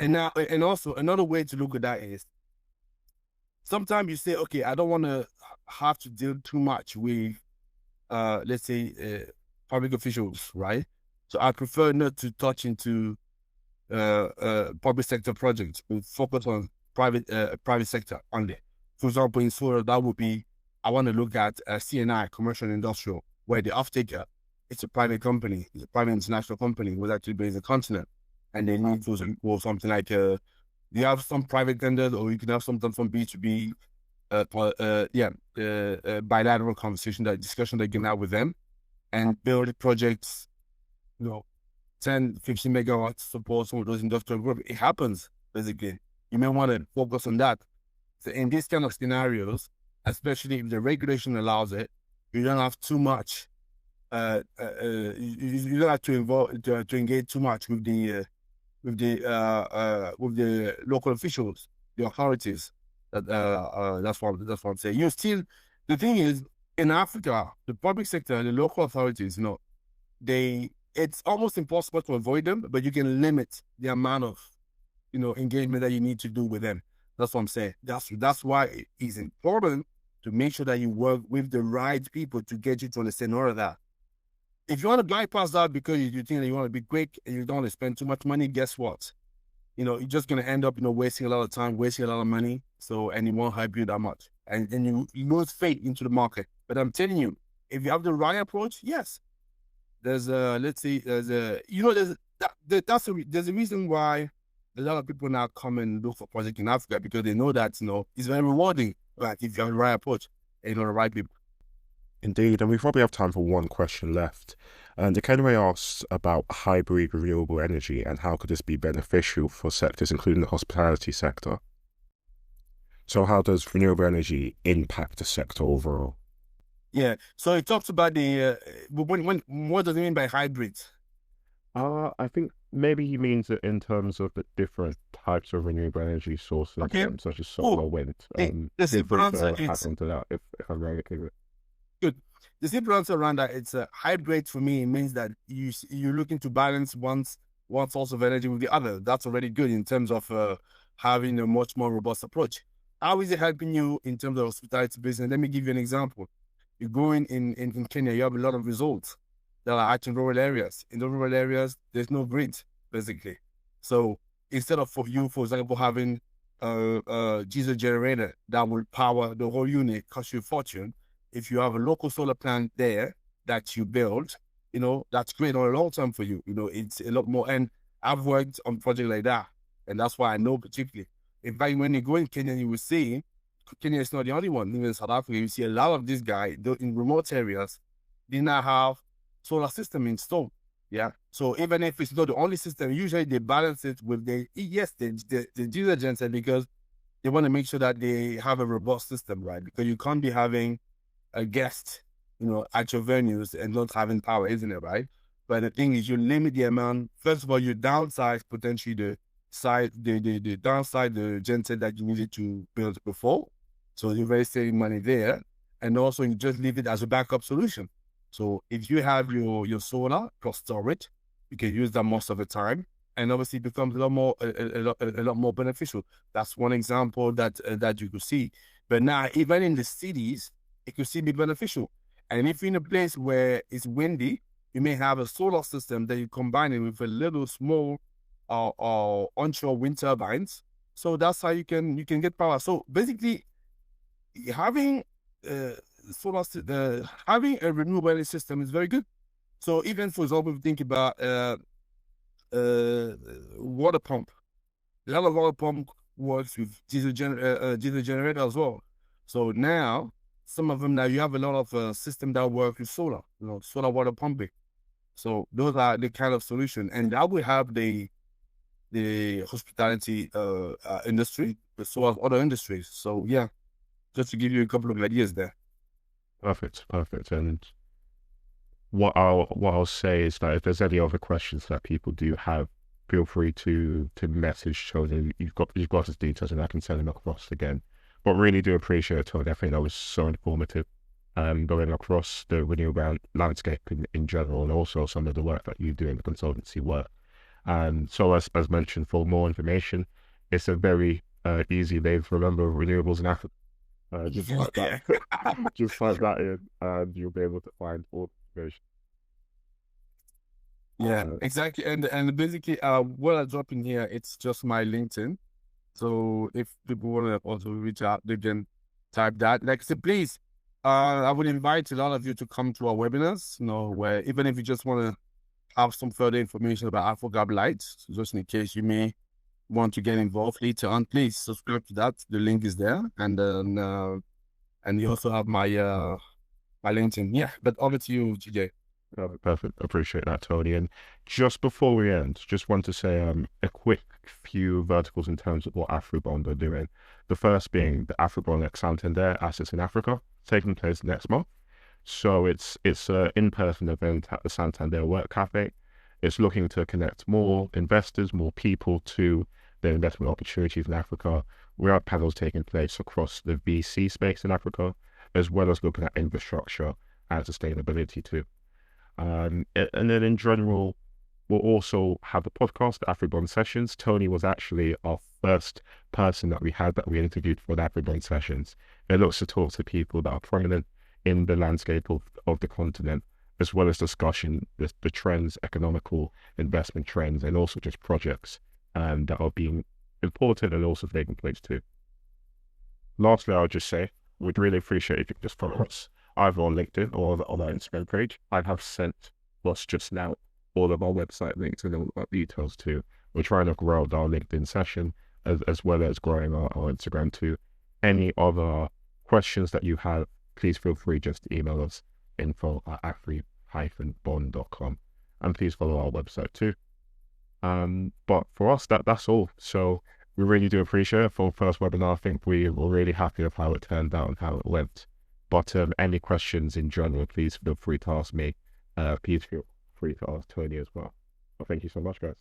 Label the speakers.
Speaker 1: and also another way to look at that is sometimes you say, okay, I don't want to have to deal too much with, let's say, public officials, right? So I prefer not to touch into public sector projects. We focus on private sector only. For example, in solar, that would be I want to look at CNI, commercial and industrial, where the off-taker, it's a private company, it's a private international company, was actually based in the continent, and they need to or something like you have some private tenders, or you can have something from B2B, bilateral conversation, that discussion that you can have with them, and build projects, 10, 15 megawatts support some of those industrial groups. It happens, basically. You may want to focus on that. So in these kind of scenarios, especially if the regulation allows it, you don't have too much. You don't have to engage too much with the local officials, the authorities. That's what I'm saying. The thing is, in Africa, the public sector, the local authorities, it's almost impossible to avoid them, but you can limit the amount of, engagement that you need to do with them. That's what I'm saying. That's why it is important to make sure that you work with the right people to get you to understand all of that. If you want to bypass that because you think that you want to be quick and you don't want to spend too much money, guess what? You're just going to end up, wasting a lot of time, wasting a lot of money. And it won't help you that much. And you lose faith into the market. But I'm telling you, if you have the right approach, yes. There's a reason why a lot of people now come and look for projects in Africa, because they know that, it's very rewarding, right? If you have the right approach and you know the right people.
Speaker 2: Indeed, and we probably have time for one question left. And the Kenway asks about hybrid renewable energy and how could this be beneficial for sectors, including the hospitality sector. So how does renewable energy impact the sector overall?
Speaker 1: Yeah, so it talks about what does it mean by hybrid?
Speaker 2: I think maybe he means it in terms of the different types of renewable energy sources,
Speaker 1: Okay.
Speaker 2: such as solar, wind.
Speaker 1: The simple answer is
Speaker 2: into that if I'm right.
Speaker 1: Good. The simple answer around that, it's a hybrid for me. It means that you're looking to balance one source of energy with the other. That's already good in terms of having a much more robust approach. How is it helping you in terms of hospitality business? Let me give you an example. You go in Kenya, you have a lot of results that are actually in rural areas. In the rural areas, there's no grid, basically. So instead of for example, having a diesel generator that will power the whole unit, cost you a fortune, if you have a local solar plant there that you build, that's great on a long term for you. It's a lot more. And I've worked on projects like that, and that's why I know particularly. In fact, when you go in Kenya, you will see Kenya is not the only one. Even in South Africa, you see a lot of these guys in remote areas, they now have solar system installed. Yeah. So even if it's not the only system, usually they balance it with the diesel genset, because they want to make sure that they have a robust system, right? Because you can't be having a guest, at your venues and not having power, isn't it, right? But the thing is, you limit the amount. First of all, you downsize potentially the downside the genset that you needed to build before. So you're very saving money there. And also you just leave it as a backup solution. So if you have your solar plus storage, you can use that most of the time. And obviously it becomes a lot more beneficial. That's one example that you could see. But now, even in the cities, it could still be beneficial. And if you're in a place where it's windy, you may have a solar system that you combine it with a little small onshore wind turbines. So that's how you can get power. So basically, having having a renewable energy system is very good. So even, for example, if you think about water pump, a lot of water pump works with diesel generator as well. So now, some of them, now you have a lot of system that work with solar, solar water pumping. So those are the kind of solution, and that will have the hospitality industry, but so as other industries. So yeah, just to give you a couple of ideas there.
Speaker 2: Perfect. And what I'll say is that if there's any other questions that people do have, feel free to message Tony. You've got his details, and I can send them across again. But really do appreciate it, Tony. I think that was so informative, going across the renewable landscape in general, and also some of the work that you do in the consultancy work. And so as mentioned, for more information, it's a very easy name to remember, Renewables in Africa. Just type that,
Speaker 1: Yeah.
Speaker 2: just type that in, and you'll be able to find all the information.
Speaker 1: Yeah,
Speaker 2: Uh,
Speaker 1: exactly. And basically, what I drop in here, it's just my LinkedIn. So if people want to also reach out, they can type that. Like I said, please, I would invite a lot of you to come to our webinars, where even if you just want to have some further information about Afrocarb Lights, just in case you may want to get involved later on, please subscribe to that. The link is there. And you also have my LinkedIn. Yeah, but over to you, TJ.
Speaker 2: Perfect. Appreciate that, Tony. And just before we end, just want to say a quick few verticals in terms of what Afribond are doing. The first being the Afribond at Santander Assets in Africa, taking place next month. So it's an in-person event at the Santander Work Cafe. It's looking to connect more investors, more people to their investment opportunities in Africa. We have panels taking place across the VC space in Africa, as well as looking at infrastructure and sustainability too. And then in general, we'll also have the podcast, the Afribond Sessions. Tony was actually our first person that we interviewed for the Afribond Sessions. It looks to talk to people that are prominent in the landscape of the continent, as well as discussion the trends, economical investment trends, and also just projects that are being important and also taking place too. Lastly, I'll just say, we'd really appreciate if you could just follow us either on LinkedIn or on our Instagram page. I have sent us just now all of our website links and all our details too. We're trying to grow our LinkedIn session as well as growing our Instagram too. Any other questions that you have, please feel free just to email us info@afri-bond.com, and please follow our website too. But for us, that's all. So we really do appreciate it. For the first webinar, I think we were really happy with how it turned out and how it went. But any questions in general, please feel free to ask me. Please feel free to ask Tony as well. Well, thank you so much, guys.